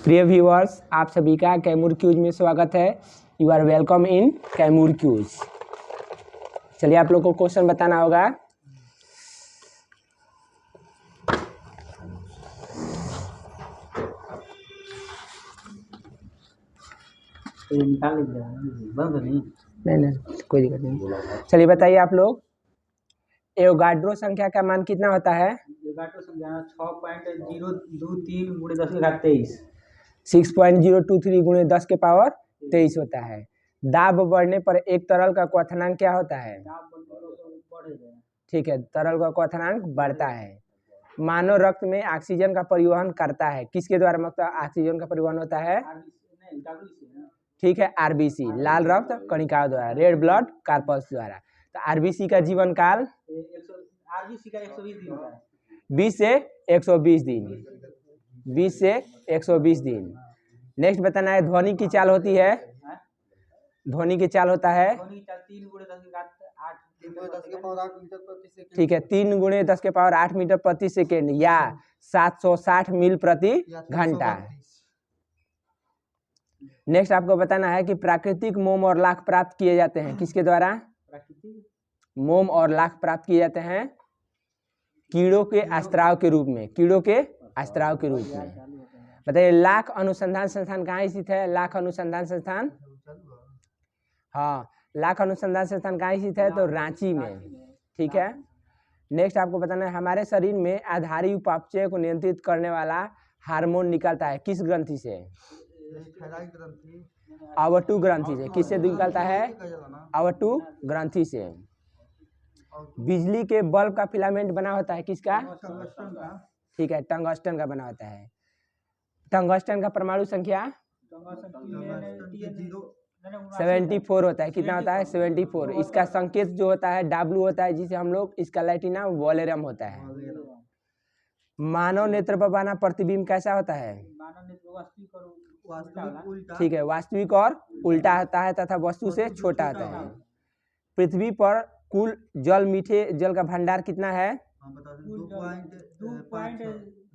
प्रिय व्यूअर्स, आप सभी का कैमूर क्यूज में स्वागत है। You are welcome in Kaimur क्यूज। चलिए आप लोग को क्वेश्चन बताना होगा। नहीं, कोई दिक्कत नहीं। चलिए बताइए आप लोग, एवोगाड्रो संख्या का मान कितना होता है? एवोगाड्रो संख्या 6.023 × 10⁻23 6.023 × 10⁻23 होता है। दाब बढ़ने पर एक तरल का क्वथनांक क्या होता है? ठीक है, तरल का क्वथनांक बढ़ता है। मानव रक्त में ऑक्सीजन का परिवहन करता है, किसके द्वारा मतलब ऑक्सीजन का परिवहन होता है? ठीक है, आरबीसी, लाल रक्त कणिकाओं द्वारा, रेड ब्लड कार्पस द्वारा। तो आरबीसी का जीवन काल 20 से 120 दिन, 20 से 120 दिन। नेक्स्ट बताना है, ध्वनि की चाल होती है, ध्वनि की चाल होता है, ठीक है, 3 × 10⁸ मीटर प्रति सेकेंड या 760 मील प्रति घंटा। नेक्स्ट आपको बताना है कि प्राकृतिक मोम और लाख प्राप्त किए जाते हैं, किसके द्वारा? मोम और लाख प्राप्त किए जाते हैं कीड़ों के अस्त्राव के रूप में, कीड़ों के अस्त्राव के रूप में। बताइए, लाख अनुसंधान संस्थान कहाँ स्थित है? लाख अनुसंधान संस्थान, हाँ, लाख अनुसंधान संस्थान कहाँ स्थित है? तो रांची में, ठीक है। नेक्स्ट आपको बताना है, हमारे शरीर में आधारी उपापचय को नियंत्रित करने वाला हार्मोन निकलता है किस ग्रंथि से? अवटु ग्रंथि से। किससे निकलता है? अवटु ग्रंथि से। बिजली के बल्ब का फिलामेंट बना होता है किसका? ठीक है, टंगस्टन का बना होता है। टंगस्टन का परमाणु संख्या 74 होता है। कितना होता है? 74। इसका संकेत जो होता है W होता है, जिसे हम लोग, इसका लैटिन नाम वॉलेरम होता है। मानव नेत्र पर बना प्रतिबिंब कैसा होता है? ठीक है, वास्तविक और उल्टा होता है तथा वस्तु से छोटा होता है। पृथ्वी पर कुल जल, मीठे जल का भंडार कितना है?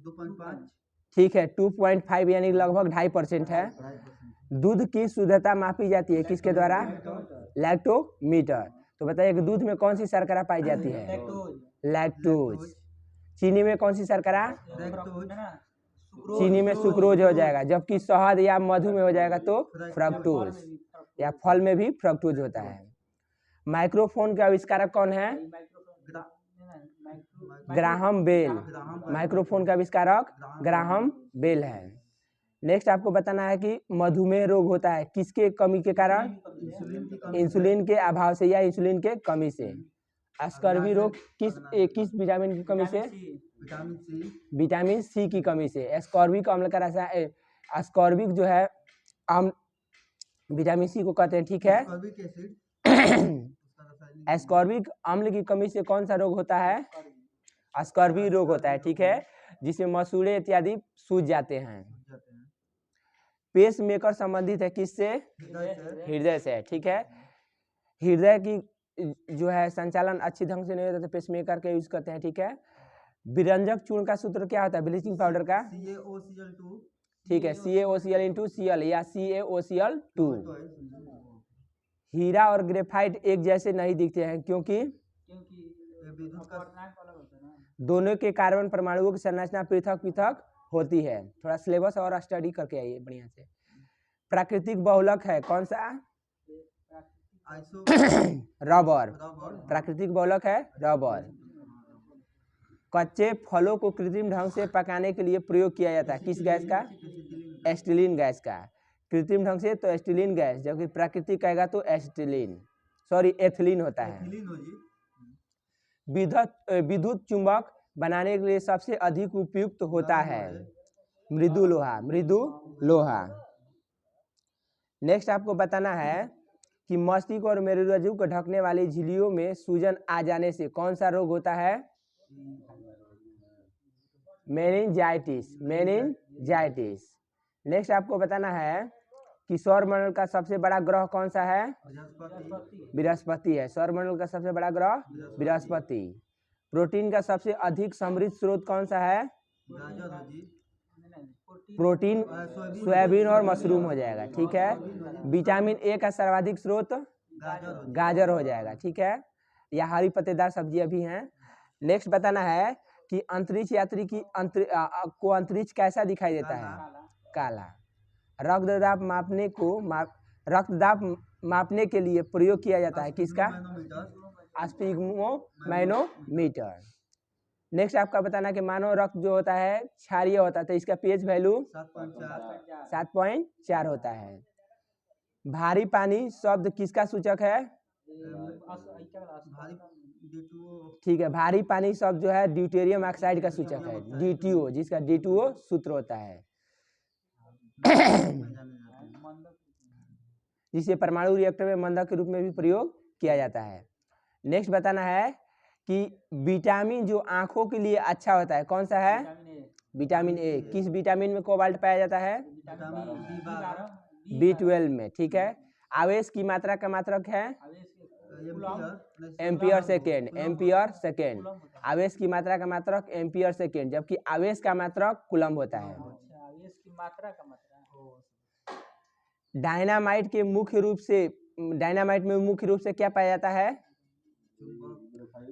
2.5। ठीक है, 2.5 यानी लगभग 2.5% है। दूध की शुद्धता मापी जाती है किसके द्वारा? लैक्टोमीटर। तो बताइए कि दूध में कौन सी शर्करा पाई जाती है? लैक्टोज। चीनी में कौन सी शर्करा? चीनी में सुक्रोज हो जाएगा, जबकि शहद या मधु में हो जाएगा तो फ्रक्टोज, या फल में भी फ्रक्टोज होता है। माइक्रोफोन के आविष्कारक कौन है? Graham bell. माइक्रोफोन का आविष्कारक ग्राहम बेल है। नेक्स्ट आपको बताना है कि मधुमेह रोग होता है किसके कमी के कारण? इंसुलिन के अभाव से या इंसुलिन के कमी से। स्कर्वी रोग किस विटामिन की कमी से? विटामिन सी की कमी से। स्कॉर्बिक अम्ल का रासायनिक, स्कॉर्बिक जो है अम्ल विटामिन सी को कहते हैं, ठीक है। स्कॉर्बिक अम्ल की कमी से कौन सा रोग होता है? स्कर्वी रोग होता है, ठीक है, जिसमें मसूड़े इत्यादि सूज जाते हैं। पेस मेकर संबंधित है किससे? हृदय से, ठीक है। हृदय की जो है संचालन अच्छी ढंग से नहीं होता तो पेस मेकर का यूज करते हैं, ठीक है। विरंजक चूर्ण का सूत्र क्या होता है ब्लीचिंग पाउडर का? CaOCl2। ठीक है, CaOCl या CaOCl2। हीरा और ग्रेफाइट एक जैसे नहीं दिखते हैं क्योंकि दोनों के कार्बन परमाणुओं की संरचना पृथक पृथक होती है। थोड़ा सिलेबस और स्टडी करके आइए बढ़िया से। प्राकृतिक बहुलक है कौन सा? रबर। प्राकृतिक बहुलक है रबर। कच्चे फलों को कृत्रिम ढंग से पकाने के लिए प्रयोग किया जाता है किस गैस का? एसिटिलीन गैस का। कृत्रिम ढंग से तो एसिटिलीन गैस, जबकि प्राकृतिक कहेगा तो एथिलीन होता है। विद्युत चुंबक बनाने के लिए सबसे अधिक उपयुक्त होता है मृदु लोहा, मृदु लोहा। नेक्स्ट आपको बताना है कि मस्तिष्क और मेरुरज्जु को ढकने वाली झिल्लियों में सूजन आ जाने से कौन सा रोग होता है? Meningitis, meningitis. नेक्स्ट आपको बताना है कि सौरमंडल का सबसे बड़ा ग्रह कौन सा है? बृहस्पति है। सौरमंडल का सबसे बड़ा ग्रह बृहस्पति। प्रोटीन का सबसे अधिक समृद्ध स्रोत कौन सा है? प्रोटीन, सोयाबीन और मशरूम हो जाएगा। ठीक है। विटामिन ए का सर्वाधिक स्रोत गाजर हो जाएगा। ठीक है। या हरी पत्तेदार सब्जियां भी हैं। नेक्स्ट बताना है कि अंतरिक्ष यात्री की को अंतरिक्ष कैसा दिखाई देता है? काला। रक्तदाब मापने के लिए प्रयोग किया जाता है किसका? स्फिग्मोमैनोमीटर। नेक्स्ट आपका बताना कि मानव रक्त जो होता है क्षारीय होता है, तो इसका पीएच वैल्यू 7.4 होता है। भारी पानी शब्द किसका सूचक है? ठीक है। भारी पानी शब्द जो है ड्यूटेरियम ऑक्साइड का सूचक है, D2O, जिसका D2O सूत्र होता है जिसे परमाणु रिएक्टर में मंदक के रूप में भी प्रयोग किया जाता है। नेक्स्ट बताना है कि विटामिन जो आंखों के लिए अच्छा होता है कौन सा है? Vitamin A. किस विटामिन में कोबाल्ट पाया जाता है? B12 में। ठीक है। आवेश की मात्रा का मात्रक है एम्पियर सेकेंड। आवेश की मात्रा का मात्रक एम्पियर सेकेंड, जबकि आवेश का मात्रक कूलम्ब होता है। डायनामाइट में मुख्य रूप से क्या पाया जाता है?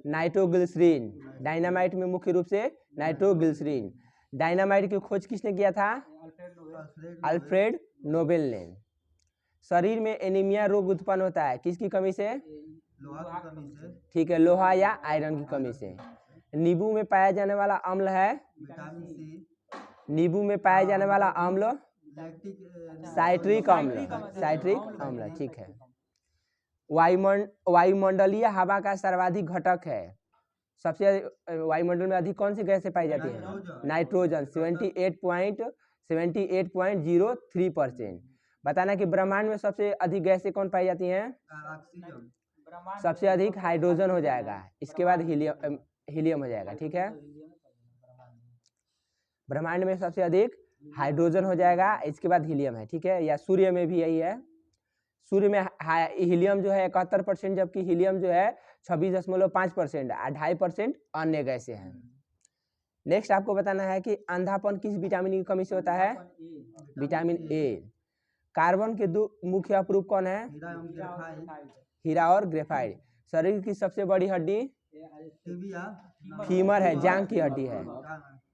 नाइट्रोग्लिसरीन। डायनामाइट में मुख्य रूप से नाइट्रोग्लिसरीन। डायनामाइट की खोज किसने किया था? अल्फ्रेड नोबेल ने। शरीर में एनीमिया रोग उत्पन्न होता है किसकी कमी से? ठीक है, लोहा या आयरन की कमी से। नींबू में पाया जाने वाला अम्ल है? नींबू में पाया जाने वाला अम्ल साइट्रिक अम्ल। ठीक है। वायुमंडलीय हवा का सर्वाधिक घटक है सबसे वायुमंडल में अधिक कौन सी गैसें पाई जाती है? नाइट्रोजन 78.03%। बताना कि ब्रह्मांड में सबसे अधिक गैसें कौन पाई जाती हैं? सबसे अधिक हाइड्रोजन हो जाएगा, इसके बाद हीलियम हो जाएगा। ठीक है। ब्रह्मांड में सबसे अधिक हाइड्रोजन हो जाएगा, इसके बाद हीलियम है। ठीक है। या सूर्य में भी यही है। सूर्य में हीलियम जो है 71%, जबकि हीलियम जो है 26.5% 2.5% अन्य गैसें हैं। नेक्स्ट आपको बताना है कि अंधापन किस विटामिन की कमी से होता है? Vitamin A. कार्बन के दो मुख्य अपरूप कौन है? हीरा और ग्रेफाइट। शरीर की सबसे बड़ी हड्डी फीमर है, जांघ की हड्डी है।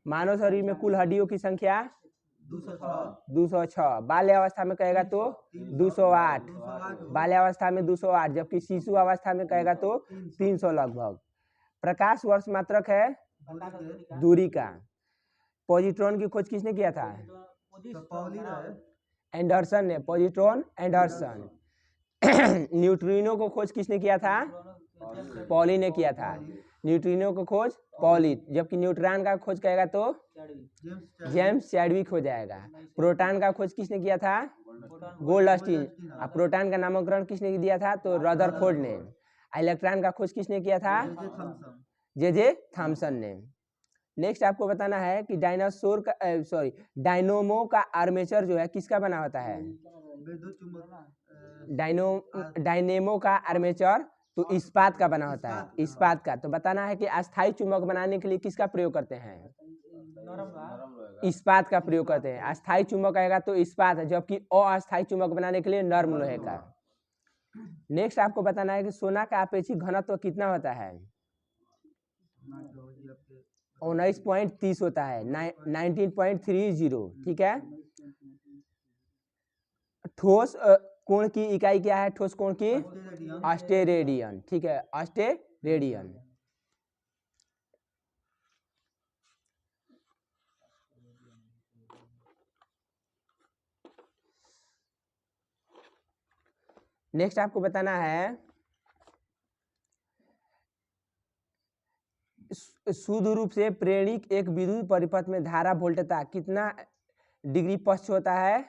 मानव शरीर में कुल हड्डियों की संख्या 206। बाल्यावस्था में कहेगा तो 208। बाल्यावस्था में 208, जबकि शिशु अवस्था में कहेगा तो 300 लगभग। प्रकाश वर्ष मात्रक है दूरी का। पॉजिट्रॉन की खोज किसने किया था? एंडरसन ने। Positron Anderson. न्यूट्रिनो को खोज किसने किया था? पॉली ने किया था। न्यूट्रिनो को खोज पॉली, जबकि न्यूट्रॉन का खोज कहेगा तो जेम्स चैडविक हो जाएगा। प्रोटॉन का खोज किसने किया था? गोल्डस्टीन। और प्रोटॉन का नामकरण किसने दिया था? तो रदरफोर्ड ने। इलेक्ट्रॉन का खोज किसने किया था? जे थॉमसन ने। नेक्स्ट आपको बताना है कि डायनोमो का आर्मेचर जो है किसका बना होता है? डायनेमो का आर्मेचर तो इस्पात का बना होता है, इस्पात का। तो बताना है कि अस्थायी चुंबक बनाने के लिए किसका प्रयोग करते हैं? इस्पात का प्रयोग करते हैं। अस्थायी चुंबक आएगा तो इस्पात है, जबकि अस्थायी चुंबक बनाने के लिए नर्म लोहे का। नेक्स्ट आपको बताना है कि सोना का अपेक्षित घनत्व कितना होता है? 19.30 होता है, 19.30। ठीक है। ठोस कोण की इकाई क्या है? ठोस कोण की ऑस्टेरेडियन। ठीक है, ऑस्टेरेडियन। नेक्स्ट आपको बताना है शुद्ध रूप से प्रेरणिक एक विद्युत परिपथ में धारा वोल्टता कितना डिग्री पश्च होता है?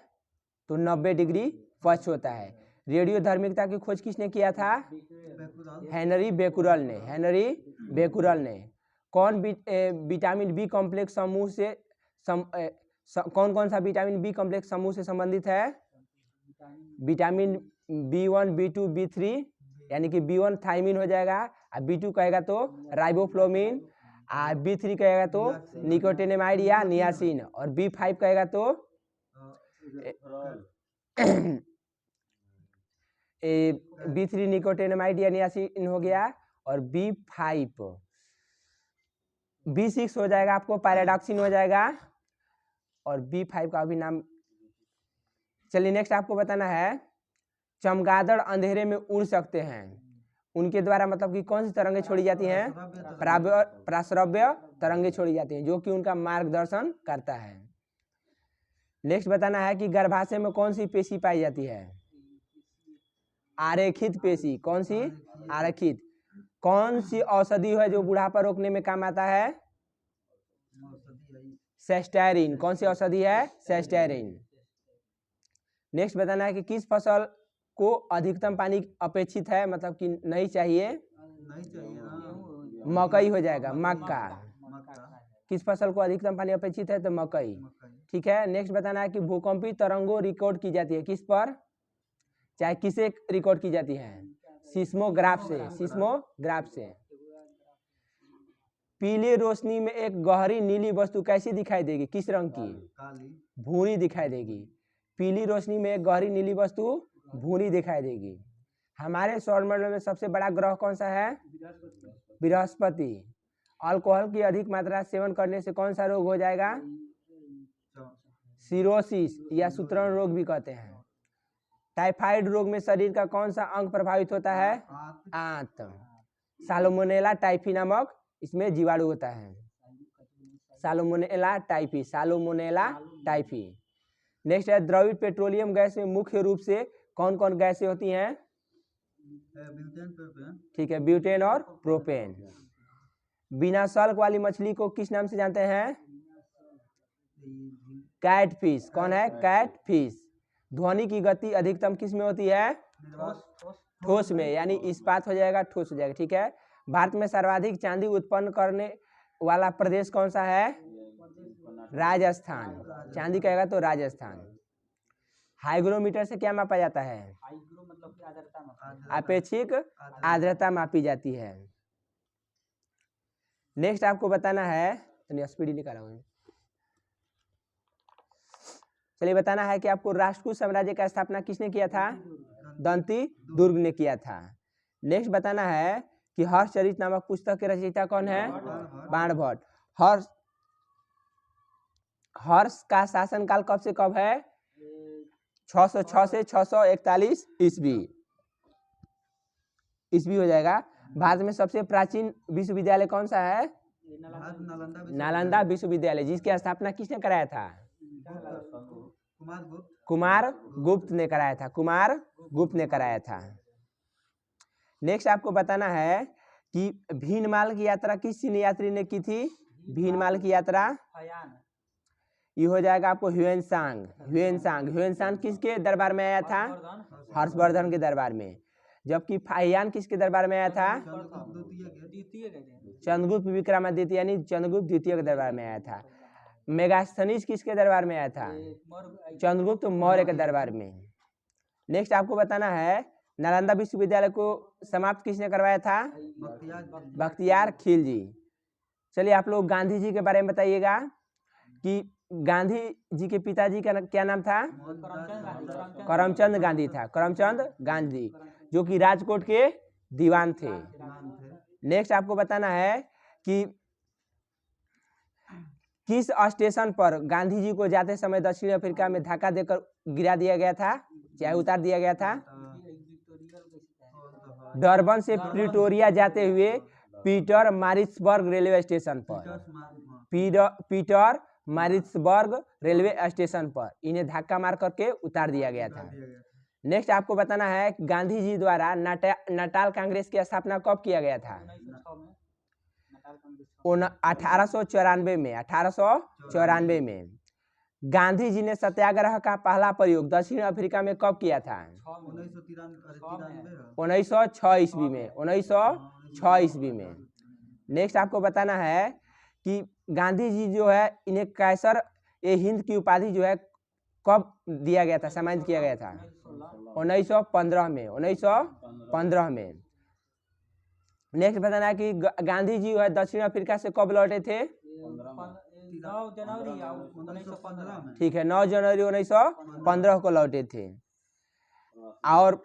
तो 90 डिग्री पश्च होता है। रेडियो धार्मिकता की खोज किसने किया था? हेनरी बेकुरल ने। कौन विटामिन बी कॉम्प्लेक्स समूह से कौन सा विटामिन बी कॉम्प्लेक्स समूह से संबंधित है? विटामिन B1, B2, B3, यानी कि B1 थायमिन हो जाएगा, और B2 कहेगा तो राइबोफ्लोविन, B3 कहेगा तो निकोटिनामाइड या नियासिन, और B5 कहेगा तो B3 निकोटिनामाइड या नियासिन हो गया, और B5 B6 हो जाएगा आपको पैराडॉक्सिन हो जाएगा, और B5 का भी नाम। चलिए नेक्स्ट आपको बताना है, चमगादड़ अंधेरे में उड़ सकते हैं, उनके द्वारा मतलब कि कौन सी तरंगें छोड़ी जाती हैं? प्राश्रव्य तरंगें छोड़ी जाती हैं, जो कि उनका मार्गदर्शन करता है। नेक्स्ट बताना है कि गर्भाशय में कौन सी पेशी पाई जाती है? आरेखित पेशी। कौन सी? आरेखित। कौन सी औषधि है जो बुढ़ापा रोकने में काम आता है? सेस्टेरिन। कौन सी औषधि है? सेस्टेरिन। नेक्स्ट बताना है कि किस फसल को अधिकतम पानी अपेक्षित है, मतलब कि नहीं चाहिए? मकई हो जाएगा, मक्का। किस फसल को अधिकतम पानी अपेक्षित है? तो मकई। ठीक है। नेक्स्ट बताना है कि भूकंपीय तरंगों रिकॉर्ड की जाती है किस पर? चाहे किसे रिकॉर्ड की जाती है? सिस्मोग्राफ से। सिस्मोग्राफ से। पीली रोशनी में एक गहरी नीली वस्तु कैसी दिखाई देगी? किस रंग की? भूरी दिखाई देगी। पीली रोशनी में एक गहरी नीली वस्तु भूरी दिखाई देगी। हमारे सौरमंडल में सबसे बड़ा ग्रह कौन सा है? बृहस्पति। अल्कोहल की अधिक मात्रा सेवन करने से कौन सा रोग हो जाएगा? सिरोसिस या सूत्रण रोग भी कहते हैं। टाइफाइड रोग में शरीर का कौन सा अंग प्रभावित होता है? आंत। साल्मोनेला टाइफी नामक इसमें जीवाणु होता है। Salmonella typhi. Salmonella typhi. Next है, द्रवित पेट्रोलियम गैस में मुख्य रूप से कौन कौन गैसें होती हैं? ठीक है, ब्यूटेन और प्रोपेन। बिना सल्क वाली मछली को किस नाम से जानते हैं? कैटफिश। कौन है? कैटफिश। ध्वनि की गति अधिकतम किस में होती है? ठोस में, यानी इस्पात हो जाएगा, ठोस हो जाएगा। ठीक है। भारत में सर्वाधिक चांदी उत्पन्न करने वाला प्रदेश कौन सा है? राजस्थान। चांदी कहेगा तो राजस्थान। हाइग्रोमीटर से क्या मापा जाता है? अपेक्षिक आर्द्रता मापी जाती है। नेक्स्ट आपको बताना है, स्पीड निकाला हूं। चलिए बताना है कि आपको राष्ट्रकूट साम्राज्य का स्थापना किसने किया था? दंती दुर्ग ने किया था। नेक्स्ट बताना है कि हर्षचरित नामक पुस्तक के रचयिता कौन है? बाणभट्ट। हर्ष का शासनकाल कब से कब है? 606 से 641 ईस्वी हो जाएगा। भारत में सबसे प्राचीन विश्वविद्यालय कौन सा है? नालंदा विश्वविद्यालय, जिसकी स्थापना किसने कराया था? कुमार गुप्त ने कराया था। कुमार गुप्त ने कराया था। नेक्स्ट आपको बताना है कि भीनमाल की यात्रा किस चीनी यात्री ने की थी? भीनमाल की यात्रा ये हो जाएगा आपको ह्वेनसांग। ह्वेनसांग किसके दरबार में आया था? हर्षवर्धन के दरबार में। जबकि फाहियान किसके दरबार में आया था? चंद्रगुप्त विक्रमादित्य यानी चंद्रगुप्त द्वितीय के दरबार में आया था। मेगास्थनीज किसके दरबार में आया था? चंद्रगुप्त मौर्य के दरबार में। नेक्स्ट आपको बताना है, नालंदा विश्वविद्यालय को समाप्त किसने करवाया था? बख्तियार खिलजी। चलिए आप लोग गांधी जी के बारे में बताइएगा कि गांधी जी के पिताजी का क्या नाम था? करमचंद गांधी था। करमचंद गांधी, जो कि राजकोट के दीवान थे। नेक्स्ट आपको बताना है कि किस स्टेशन पर गांधी जी को जाते समय दक्षिण अफ्रीका में धक्का देकर गिरा दिया गया था, चाहे उतार दिया गया था? डरबन से प्रिटोरिया जाते हुए पीटर मारिट्सबर्ग रेलवे स्टेशन पर। पीटर मारिट्सबर्ग रेलवे स्टेशन पर इन्हें धक्का मार करके उतार दिया गया था। नेक्स्ट आपको बताना है कि गांधी जी द्वारा नाटाल कांग्रेस की स्थापना कब किया गया था? 1894 में। 1894 में। गांधी जी ने सत्याग्रह का पहला प्रयोग दक्षिण अफ्रीका में कब किया था? 1906 ईस्वी में। 1906 ईस्वी में। नेक्स्ट आपको बताना है कि गांधी जी जो है इन्हें कैसर ए हिंद की उपाधि जो है कब दिया गया था, सम्मानित किया गया था? 1915 में। 1915 में। नेक्स्ट बताना है कि गांधी जी जो है दक्षिण अफ्रीका से कब लौटे थे? 9 जनवरी 1915 में। ठीक है, 9 जनवरी 1915 को लौटे थे। और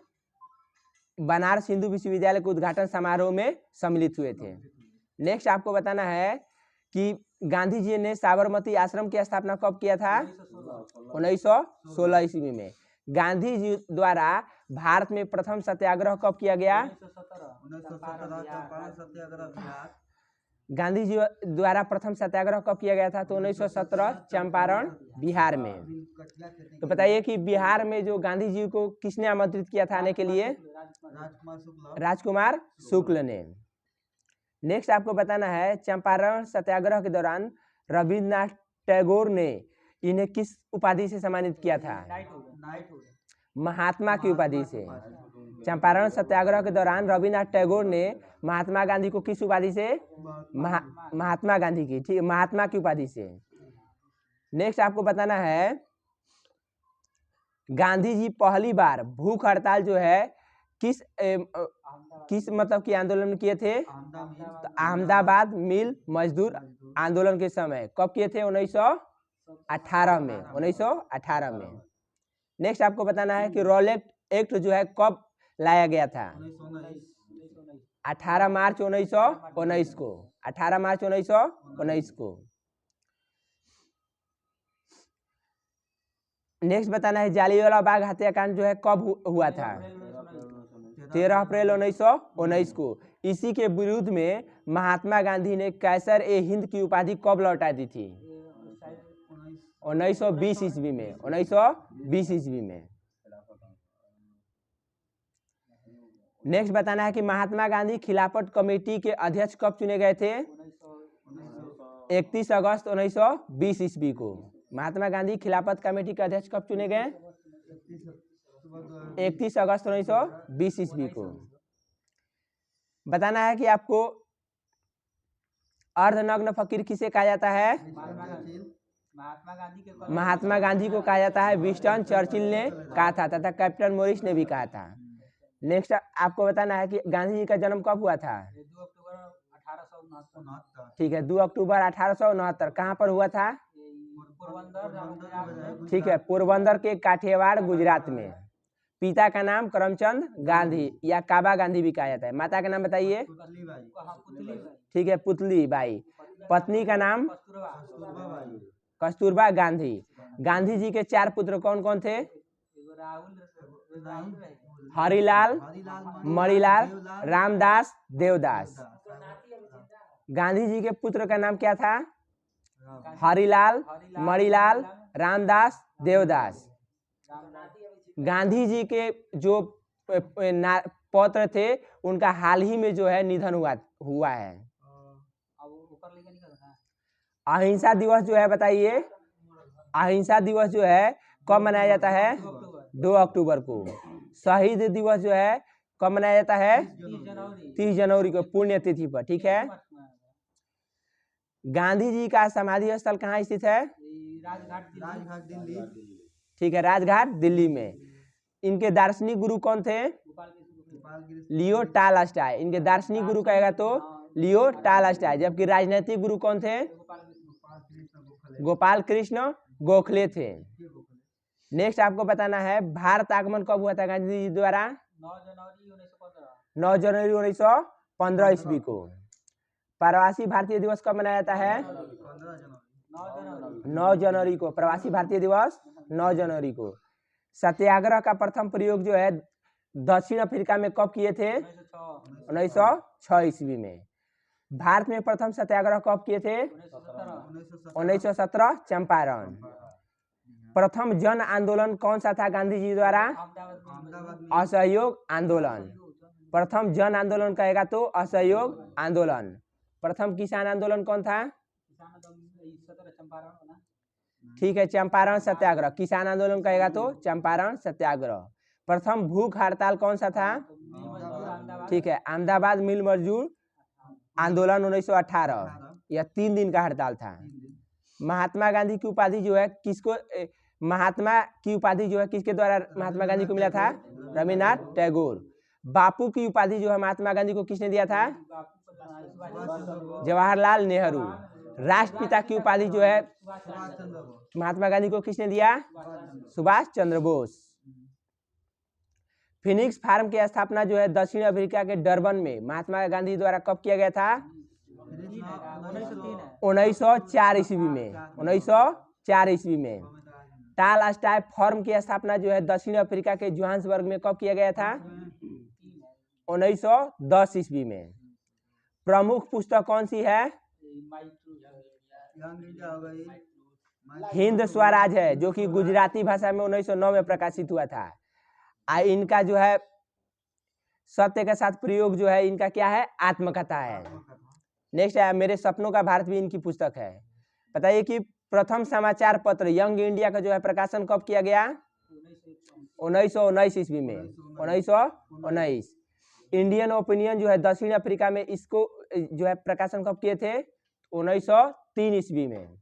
बनारस हिंदू विश्वविद्यालय के उद्घाटन समारोह में सम्मिलित हुए थे। नेक्स्ट आपको बताना है कि गांधी जी ने साबरमती आश्रम की स्थापना कब किया था? 1916 ईस्वी में। गांधी जी द्वारा भारत में प्रथम सत्याग्रह कब किया गया? 1917 चंपारण सत्याग्रह बिहार। गांधी जी द्वारा प्रथम सत्याग्रह कब किया गया था? तो 1917 चंपारण बिहार में। तो बताइए कि बिहार में जो गांधी जी को किसने आमंत्रित किया था आने के लिए? राजकुमार शुक्ल ने। नेक्स्ट आपको बताना है चंपारण सत्याग्रह के दौरान रविन्द्रनाथ टैगोर ने इन्हें किस उपाधि से सम्मानित किया था? महात्मा की उपाधि से। चंपारण सत्याग्रह के दौरान रविन्द्रनाथ टैगोर ने महात्मा गांधी को किस उपाधि से? महात्मा गांधी की, ठीक, महात्मा की उपाधि से। नेक्स्ट आपको बताना है गांधी जी पहली बार भूख हड़ताल जो है किस मतलब की आंदोलन में किए थे? तो अहमदाबाद मिल मजदूर आंदोलन के समय कब किए थे? 1918 में। 1918 में। नेक्स्ट आपको बताना है कि रॉलेट एक्ट जो है कब लाया गया था? 18 मार्च 1919 को। 18 मार्च 1919 को। नेक्स्ट बताना है जालियांवाला बाग हत्याकांड जो है कब हुआ था? 13 अप्रैल 1919 को। इसी के विरुद्ध में महात्मा गांधी ने कैसर ए हिंद की उपाधि कब लौटा दी थी? 1920 ईस्वी में। 1920 ईस्वी में। नेक्स्ट बताना है कि महात्मा गांधी खिलाफत कमेटी के अध्यक्ष कब चुने गए थे? 31 अगस्त 1920 ईस्वी को। महात्मा गांधी खिलाफत कमेटी के अध्यक्ष कब चुने गए? 31 अगस्त 1920 ईस्वी को। बताना है कि आपको अर्धनग्न फकीर किसे कहा जाता है? महात्मा गांधी को कहा जाता है। विंस्टन चर्चिल ने कहा था तथा कैप्टन मॉरिस ने भी कहा था। नेक्स्ट आपको बताना है कि गांधी जी का जन्म कब हुआ था? 2 अक्टूबर 1869। ठीक है, 2 अक्टूबर 1869। कहाँ पर हुआ था? ठीक है, पोरबंदर के काठियावाड़ गुजरात में। पिता का नाम करमचंद गांधी या काबा गांधी भी कहा जाता है। माता का नाम बताइए। ठीक है, पुतली बाई। पत्नी का नाम कस्तूरबा गांधी। गांधी जी के 4 पुत्र कौन कौन थे? हरिलाल, मणिलाल, रामदास, देवदास। गांधी जी के पुत्र का नाम क्या था? हरिलाल, मणिलाल, रामदास, देवदास। गांधी जी के जो पौत्र थे उनका हाल ही में जो है निधन हुआ है। अहिंसा दिवस जो है बताइए, अहिंसा दिवस जो है कब मनाया जाता है? 2 अक्टूबर को। शहीद दिवस जो है कब मनाया जाता है? 30 जनवरी को, पुण्य तिथि पर। ठीक है। गांधी जी का समाधि स्थल कहाँ स्थित है? राजघाट दिल्ली। ठीक है, राजघाट दिल्ली में। इनके दार्शनिक गुरु कौन थे? लियो टॉलस्टॉय। इनके दार्शनिक गुरु कहेगा तो लियो टॉलस्टॉय। जबकि राजनीतिक गुरु कौन थे? गोपाल कृष्ण गोखले थे। नेक्स्ट आपको बताना है भारत आगमन कब हुआ था गांधी जी द्वारा? 9 जनवरी 1915 ईस्वी को। प्रवासी भारतीय दिवस कब मनाया जाता है? 9 जनवरी को। प्रवासी भारतीय दिवस 9 जनवरी को। सत्याग्रह का प्रथम प्रयोग जो है दक्षिण अफ्रीका में कब किए थे? 1906 ईस्वी में। भारत में प्रथम सत्याग्रह कब किए थे? 1917 चंपारण। प्रथम जन आंदोलन कौन सा था गांधी जी द्वारा? असहयोग आंदोलन। प्रथम जन आंदोलन कहेगा तो असहयोग आंदोलन। प्रथम किसान आंदोलन कौन था? ठीक है, चंपारण सत्याग्रह। किसान आंदोलन कहेगा तो चंपारण सत्याग्रह। प्रथम भूख हड़ताल कौन सा था? ठीक है, अहमदाबाद मिल मजदूर आंदोलन 1918। यह 3 दिन का हड़ताल था। महात्मा गांधी की उपाधि जो है किसको महात्मा की उपाधि जो है किसके द्वारा महात्मा गांधी को मिला था? रविन्द्रनाथ टैगोर। बापू की उपाधि जो है महात्मा गांधी को किसने दिया था? जवाहरलाल नेहरू। राष्ट्रपिता की उपाधि जो है महात्मा गांधी को किसने दिया? सुभाष चंद्र बोस। फिनिक्स फार्म की स्थापना जो है दक्षिण अफ्रीका के डरबन में महात्मा गांधी द्वारा कब किया गया था? 1904 ईस्वी में। 1904 ईस्वी में। टाल स्टाइप फर्म की स्थापना जो है दक्षिण अफ्रीका के जोहान्सबर्ग में कब किया गया था? 1910 ईस्वी में। प्रमुख पुस्तक कौन सी है? हिंद स्वराज है, जो कि गुजराती भाषा में 1909 में प्रकाशित हुआ था। इनका जो है सत्य के साथ प्रयोग जो है इनका क्या है? आत्मकथा है। नेक्स्ट है मेरे सपनों का भारत भी इनकी पुस्तक है। बताइए कि प्रथम समाचार पत्र यंग इंडिया का जो है प्रकाशन कब किया गया? 1919 ईस्वी में। 1919। इंडियन ओपिनियन जो है दक्षिण अफ्रीका में इसको जो है प्रकाशन कब किए थे? 1903 ईस्वी में।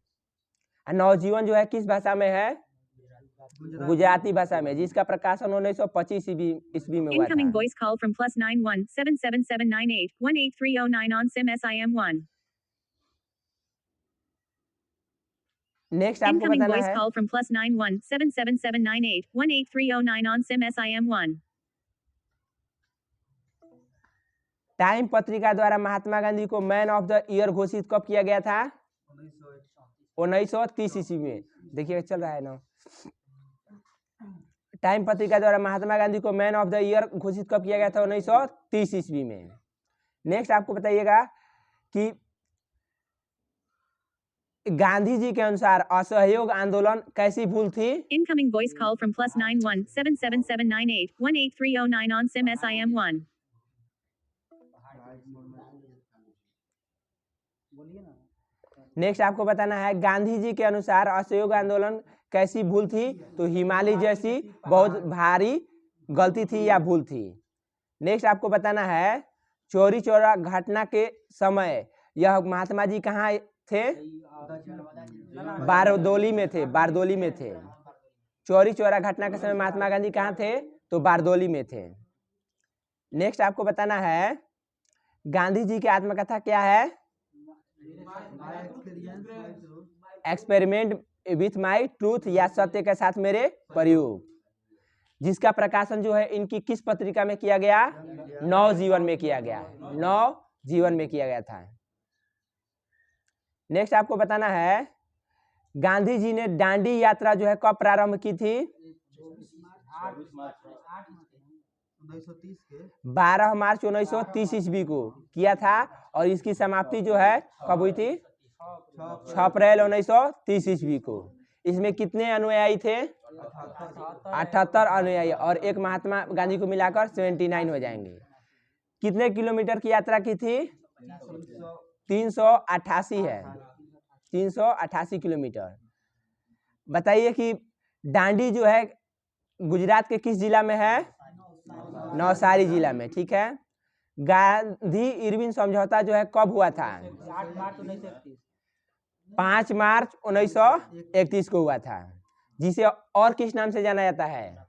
नवजीवन जो है किस भाषा में है? गुजराती भाषा में, जिसका प्रकाशन 1925 ईस्वी में हुआ था। Incoming voice call from +91 77798 18309 on SIM SIM1. Next आपको Incoming बताना voice है call from +91 77798 18309 on SIM SIM1. Time पत्रिका द्वारा महात्मा गांधी को मैन ऑफ द ईयर घोषित कब किया गया था? 1930 ईस्वी में। देखिए चल रहा है ना। टाइम पत्रिका द्वारा महात्मा गांधी को मैन ऑफ द ईयर घोषित कब किया गया था? 1930 ईस्वी में। नेक्स्ट आपको बताइएगा कि गांधी जी के अनुसार असहयोग आंदोलन कैसी भूल थी? Incoming voice call from +91 77798 18309 on SIM SIM1. Next आपको बताना है गांधी जी के अनुसार असहयोग आंदोलन कैसी भूल थी? तो हिमालय जैसी बहुत भारी गलती थी या भूल थी। नेक्स्ट आपको बताना है चौरी चौरा घटना के समय यह महात्मा जी कहाँ थे? बारदोली में थे। बारदोली में थे। चौरी चौरा घटना के समय महात्मा गांधी कहाँ थे? तो बारदोली में थे। नेक्स्ट आपको बताना है गांधी जी की आत्मकथा क्या है? एक्सपेरिमेंट विथ माई ट्रूथ या सत्य के साथ मेरे प्रयोग, जिसका प्रकाशन जो है इनकी किस पत्रिका में किया गया? नवजीवन में किया गया। नवजीवन में किया गया था। नेक्स्ट आपको बताना है गांधी जी ने दांडी यात्रा जो है कब प्रारंभ की थी? 12 मार्च 1930 ईस्वी को किया था और इसकी समाप्ति जो है कब हुई थी? 6 अप्रैल 1930 ईस्वी को। इसमें कितने अनुयायी थे? 78 अनुयायी और एक महात्मा गांधी को मिलाकर 79 हो जाएंगे। कितने किलोमीटर की यात्रा की थी? 388 है। 388 किलोमीटर। बताइए कि दांडी जो है गुजरात के किस जिला में है? नवसारी जिला में। ठीक है। गांधी इरविन समझौता जो है कब हुआ था? 5 मार्च 1931 को हुआ था, जिसे और किस नाम से जाना जाता है?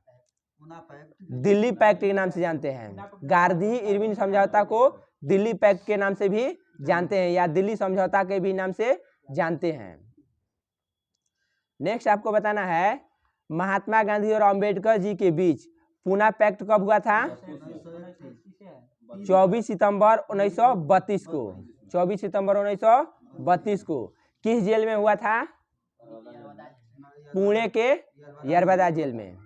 दिल्ली पैक्ट के नाम से जानते हैं। गांधी इरविन समझौता को दिल्ली पैक्ट के नाम से भी जानते हैं या दिल्ली समझौता के भी नाम से जानते हैं। नेक्स्ट आपको बताना है महात्मा गांधी और अंबेडकर जी के बीच पूना पैक्ट कब हुआ था? 24 सितंबर 1932 को। 24 सितंबर 1932 को किस जेल में हुआ था? पुणे के यरबदा जेल में।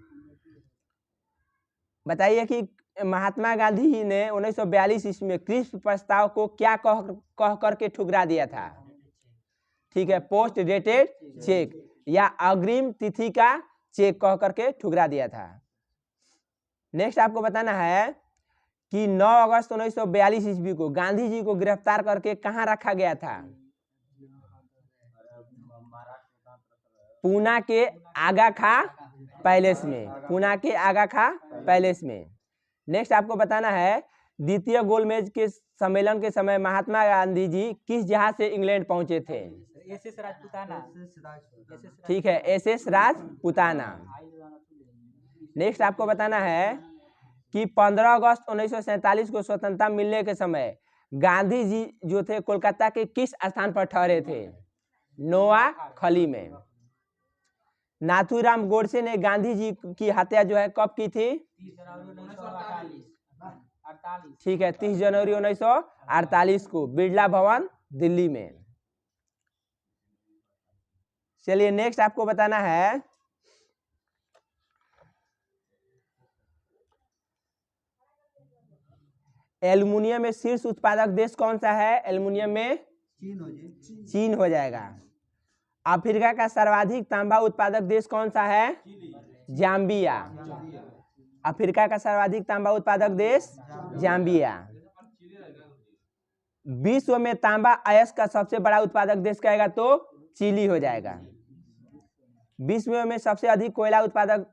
बताइए कि महात्मा गांधी ने 1942 ईस्वी में क्रिस्प प्रस्ताव को क्या कह करके ठुकरा दिया था? ठीक है, पोस्ट डेटेड चेक या अग्रिम तिथि का चेक कह करके ठुकरा दिया था। नेक्स्ट आपको बताना है कि 9 अगस्त 1942 ईस्वी को गांधी जी को गिरफ्तार करके कहां रखा गया था? पूना के आगा खा पैलेस में। पूना के आगा खा पैलेस में। नेक्स्ट आपको बताना है द्वितीय गोलमेज के सम्मेलन के समय महात्मा गांधी जी किस जहाज से इंग्लैंड पहुंचे थे? SS राजपूताना। ठीक है, SS राजपूताना। नेक्स्ट आपको बताना है कि 15 अगस्त 1947 को स्वतंत्रता मिलने के समय गांधी जी जो थे कोलकाता के किस स्थान पर ठहरे थे? नोआखली में। नाथूराम गोडसे ने गांधी जी की हत्या जो है कब की थी? 30 जनवरी 1948। ठीक है, 30 जनवरी 1948 को बिरला भवन दिल्ली में। चलिए नेक्स्ट आपको बताना है एल्युमिनियम में शीर्ष उत्पादक देश कौन सा है? एल्युमिनियम में चीन हो जाएगा। अफ्रीका का सर्वाधिक तांबा उत्पादक देश कौन सा है? जाम्बिया। अफ्रीका का सर्वाधिक तांबा उत्पादक देश जाम्बिया। विश्व में तांबा अयस्क का सबसे बड़ा उत्पादक देश कहेगा तो चिली हो जाएगा। विश्व में सबसे अधिक कोयला उत्पादक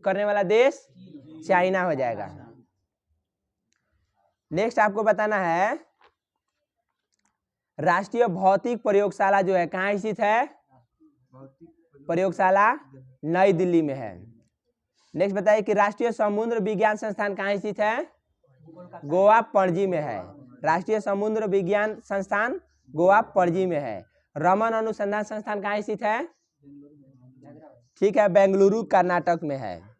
करने वाला देश चाइना हो जाएगा। नेक्स्ट आपको बताना है राष्ट्रीय भौतिक प्रयोगशाला जो है कहाँ स्थित है? प्रयोगशाला नई दिल्ली में है। नेक्स्ट बताइए कि राष्ट्रीय समुद्र विज्ञान संस्थान कहाँ स्थित है? गोवा पणजी में है। राष्ट्रीय समुद्र विज्ञान संस्थान गोवा पणजी में है। रमन अनुसंधान संस्थान कहाँ स्थित है? ठीक है, बेंगलुरु कर्नाटक में है।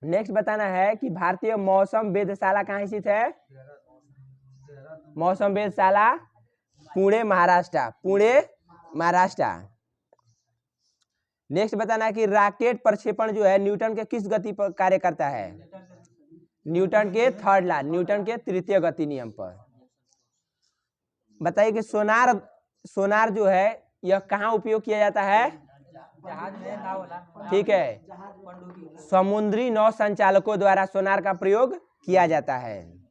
नेक्स्ट बताना है कि भारतीय मौसम वेधशाला कहाँ स्थित है? मौसम वेधशाला पुणे महाराष्ट्र। पुणे महाराष्ट्र। नेक्स्ट बताना है कि रॉकेट प्रक्षेपण जो है न्यूटन के किस गति पर कार्य करता है? न्यूटन के थर्ड लॉ, न्यूटन के तृतीय गति नियम पर। बताइए कि सोनार जो है यह कहाँ उपयोग किया जाता है? ठीक है, समुद्री नौ संचालकों द्वारा सोनार का प्रयोग किया जाता है।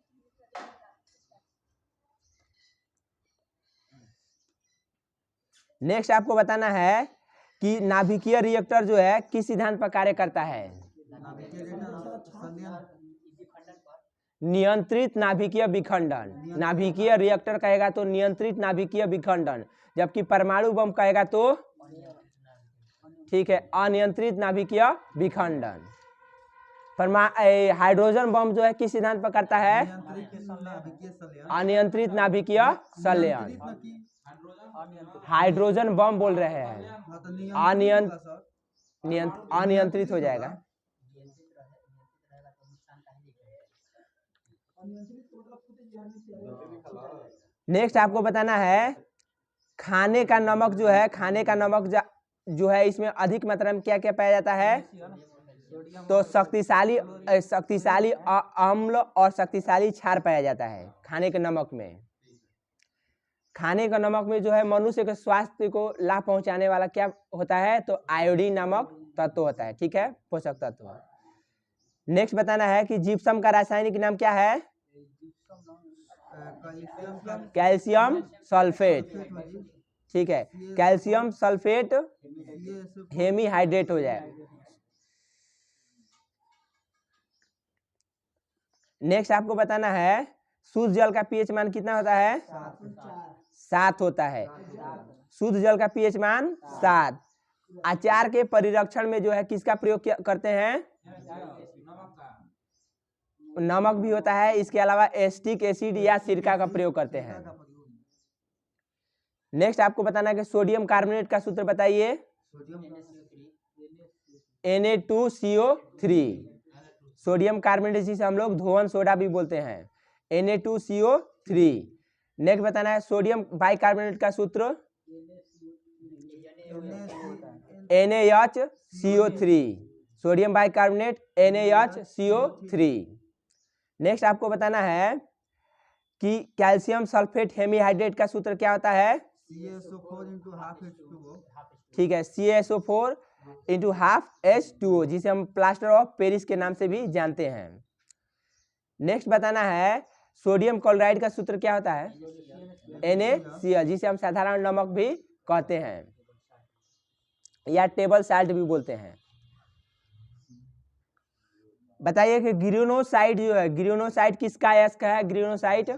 नेक्स्ट आपको बताना है कि नाभिकीय रिएक्टर जो है किस सिद्धांत पर कार्य करता है? नियंत्रित नाभिकीय विखंडन। नाभिकीय रिएक्टर कहेगा तो नियंत्रित नाभिकीय विखंडन, जबकि परमाणु बम कहेगा तो ठीक है अनियंत्रित नाभिकीय विखंडन। हाइड्रोजन बम जो है किस सिद्धांत पर करता है? अनियंत्रित नाभिकीय संलयन। हाइड्रोजन बम बोल रहे हैं, अनियंत्रित हो जाएगा। नेक्स्ट आपको बताना है खाने का नमक जो है, खाने का नमक जो है इसमें अधिक मात्रा में क्या क्या पाया जाता है? तो शक्तिशाली अम्ल और शक्तिशाली क्षार पाया जाता है खाने के नमक में। खाने का नमक में जो है मनुष्य के स्वास्थ्य को लाभ पहुंचाने वाला क्या होता है? तो आयोडीन नामक तत्व होता है। ठीक है, पोषक तत्व। नेक्स्ट बताना है कि जिप्सम का रासायनिक नाम क्या है? Calcium sulphate. ठीक है, कैल्शियम सल्फेट हेमीहाइड्रेट हो जाए। नेक्स्ट आपको बताना है शुद्ध जल का पीएच मान कितना होता है? 7 होता है। शुद्ध जल का पीएच मान 7। अचार के परिरक्षण में जो है किसका प्रयोग करते हैं? नमक भी होता है, इसके अलावा एसिटिक एसिड या सिरका का प्रयोग करते हैं। नेक्स्ट आपको बताना है कि सोडियम कार्बोनेट का सूत्र बताइए। Na2CO3। सोडियम कार्बोनेट जिसे हम लोग धोवन सोडा भी बोलते हैं, Na2CO3। नेक्स्ट बताना है सोडियम बाइकार्बोनेट का सूत्र NaHCO3। Sodium bicarbonate NaHCO3। Next आपको बताना है कि कैल्शियम सल्फेट हेमीहाइड्रेट का सूत्र क्या होता है? ठीक है, CaSO4 × ½ जिसे हम प्लास्टर ऑफ पेरिस के नाम से भी जानते हैं। नेक्स्ट बताना है सोडियम क्लोराइड का सूत्र क्या होता है? NaCl जिसे हम साधारण नमक भी कहते हैं या टेबल साल्ट भी बोलते हैं। बताइए कि ग्रेनोसाइट जो है, ग्रेनोसाइट किसका अयस्क है? ग्रेनोसाइट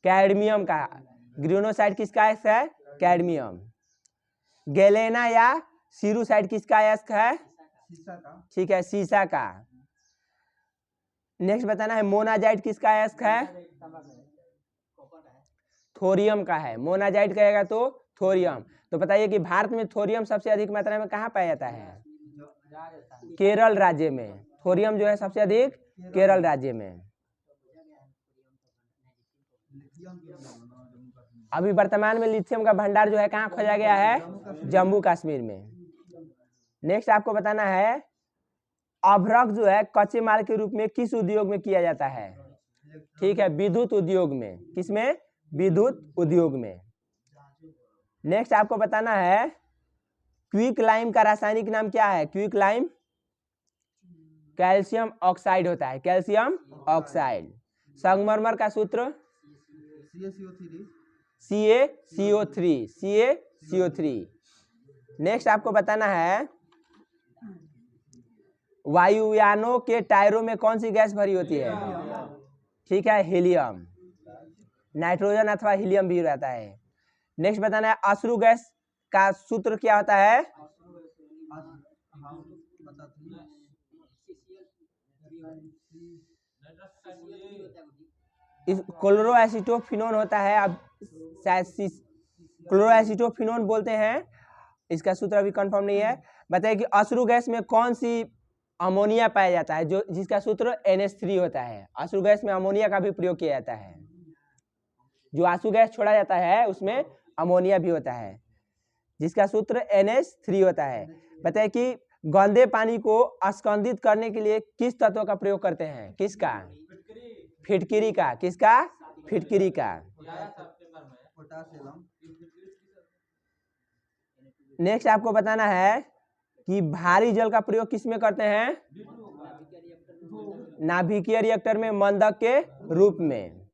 कैडमियम का। ग्रेनोसाइट किसका अयस्क है? कैडमियम। गैलेना या सीरूसाइट किसका अयस्क है? ठीक है, सीसा का। नेक्स्ट बताना है मोनाजाइट किसका अयस्क है? थोरियम का है। मोनाजाइट कहेगा तो थोरियम। तो बताइए कि भारत में थोरियम सबसे अधिक मात्रा में कहाँ पाया जाता है? केरल राज्य में। थोरियम जो है सबसे अधिक केरल राज्य में। अभी वर्तमान में लिथियम का भंडार जो है कहाँ खोजा गया है? जम्मू कश्मीर में। नेक्स्ट आपको बताना है अभ्रक जो है कच्चे माल के रूप में किस उद्योग में किया जाता है? ठीक है, विद्युत उद्योग में। किसमें? विद्युत उद्योग में। नेक्स्ट आपको बताना है क्विक लाइम का रासायनिक नाम क्या है? क्विक लाइम कैल्शियम ऑक्साइड होता है, कैल्शियम ऑक्साइड। संगमरमर का सूत्र CaCO3। नेक्स्ट आपको बताना है वायुयानों के टायरों में कौन सी गैस भरी होती है? ठीक है, हीलियम। नाइट्रोजन अथवा हीलियम भी रहता है। नेक्स्ट बताना है अश्रु गैस का सूत्र क्या होता है? क्लोरोएसिटोफिनोन होता है। अब शायद क्लोरोएसिटोफिनोन बोलते हैं, इसका सूत्र अभी कंफर्म नहीं है। बताइए कि अश्रु गैस में कौन सी अमोनिया पाया जाता है जो जिसका सूत्र NH3 होता है? अश्रु गैस में अमोनिया का भी प्रयोग किया जाता है। जो आंसू गैस छोड़ा जाता है उसमें अमोनिया भी होता है जिसका सूत्र NH3 होता है। बताइए कि गंदे पानी को अस्कंदित करने के लिए किस तत्व का प्रयोग करते हैं? किसका? फिटकिरी का। किसका? फिटकिरी का। नेक्स्ट आपको बताना है कि भारी जल का प्रयोग किस में करते हैं? नाभिकीय रिएक्टर में मंदक के रूप में।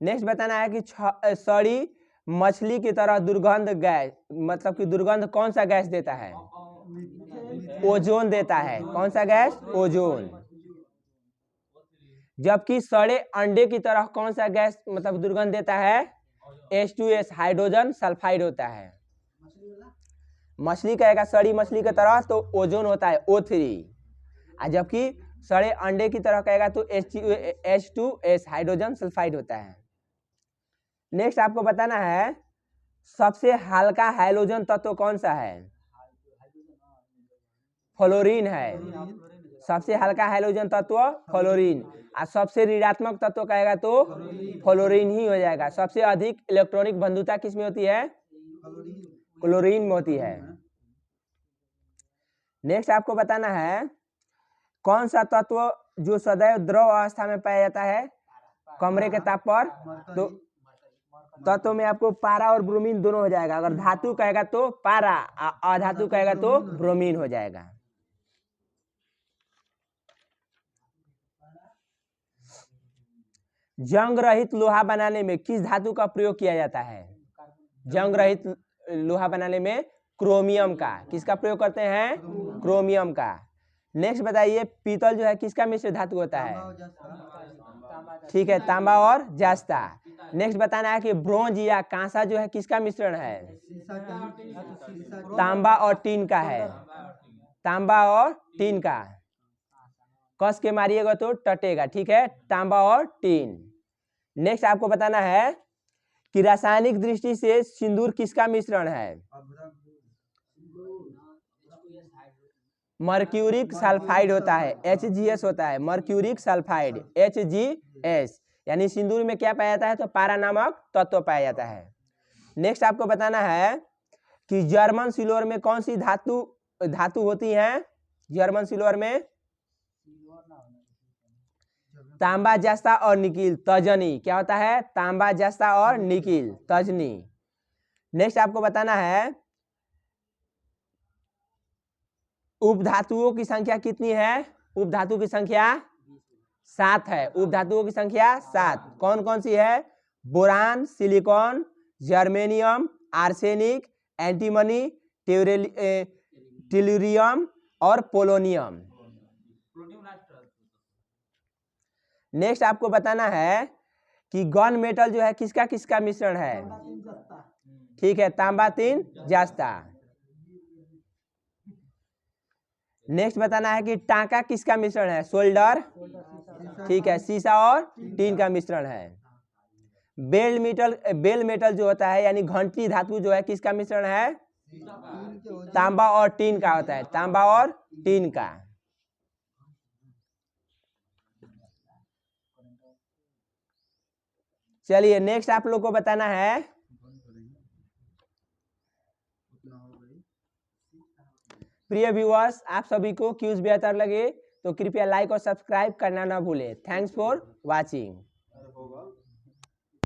नेक्स्ट बताना है कि सड़ी मछली की तरह दुर्गंध गैस, मतलब कि दुर्गंध कौन सा गैस देता है? ओजोन देता है। कौन सा गैस? ओजोन। जबकि सड़े अंडे की तरह कौन सा गैस मतलब दुर्गंध देता है? H2S हाइड्रोजन सल्फाइड होता है। मछली कहेगा सड़ी मछली की तरह तो ओजोन होता है O3, जबकि सड़े अंडे की तरह कहेगा तो H2S हाइड्रोजन सल्फाइड होता है। नेक्स्ट आपको बताना है सबसे हल्का हाइड्रोजन तत्व कौन सा है? फ्लोरीन है। सबसे हल्का हाइड्रोजन तत्व फ्लोरीन। और सबसे ऋणात्मक तत्व कहेगा तो फ्लोरीन ही हो जाएगा। सबसे अधिक इलेक्ट्रॉनिक बंधुता किस में होती है? क्लोरीन में होती है। नेक्स्ट आपको बताना है कौन सा तत्व जो सदैव द्रव अवस्था में पाया जाता है कमरे के ताप पर? तो तत्व में आपको पारा और ब्रोमीन दोनों हो जाएगा। अगर धातु कहेगा तो पारा, अधातु कहेगा तो ब्रोमीन हो जाएगा। जंग रहित लोहा बनाने में किस धातु का प्रयोग किया जाता है? जंग रहित लोहा बनाने में क्रोमियम का। किसका प्रयोग करते हैं? क्रोमियम का। नेक्स्ट बताइए पीतल जो है किसका मिश्र धातु होता है? ठीक है, तांबा और जस्ता। नेक्स्ट बताना है कि ब्रोंज या कांसा जो है किसका मिश्रण है? तांबा और टीन का है। तांबा और टीन का। कस के मारिएगा तो टटेगा। ठीक है, तांबा और टीन। नेक्स्ट आपको बताना है कि रासायनिक दृष्टि से सिंदूर किसका मिश्रण है? मर्क्यूरिक सल्फाइड होता है, HGS होता है। मर्क्यूरिक सल्फाइड HGS, यानी सिंदूर में क्या पाया जाता है? तो पारा नामक तत्व पाया जाता है। नेक्स्ट आपको बताना है कि जर्मन सिल्वर में कौन सी धातु होती है? जर्मन सिल्वर में तांबा जस्ता और निकिल तजनी। क्या होता है? तांबा जस्ता और निकिल तजनी। नेक्स्ट आपको बताना है उपधातुओं की संख्या कितनी है? उपधातु की संख्या 7 है। उपधातुओं की संख्या 7। कौन कौन सी है? Boron, silicon, germanium, arsenic, antimony, tellurium और पोलोनियम। नेक्स्ट आपको बताना है कि गन मेटल जो है किसका किसका मिश्रण है? ठीक है, तांबा तीन जस्ता। नेक्स्ट बताना है कि टांका किसका मिश्रण है? सोल्डर, ठीक है, शीशा और टीन का मिश्रण है। बेल मेटल जो होता है यानी घंटी धातु जो है किसका मिश्रण है? तांबा और टीन का होता है, तांबा और टीन का। चलिए नेक्स्ट आप लोग को बताना है, प्रिय व्यूअर्स, आप सभी को क्यूज बेहतर लगे तो कृपया लाइक और सब्सक्राइब करना ना भूलें। Thanks for watching.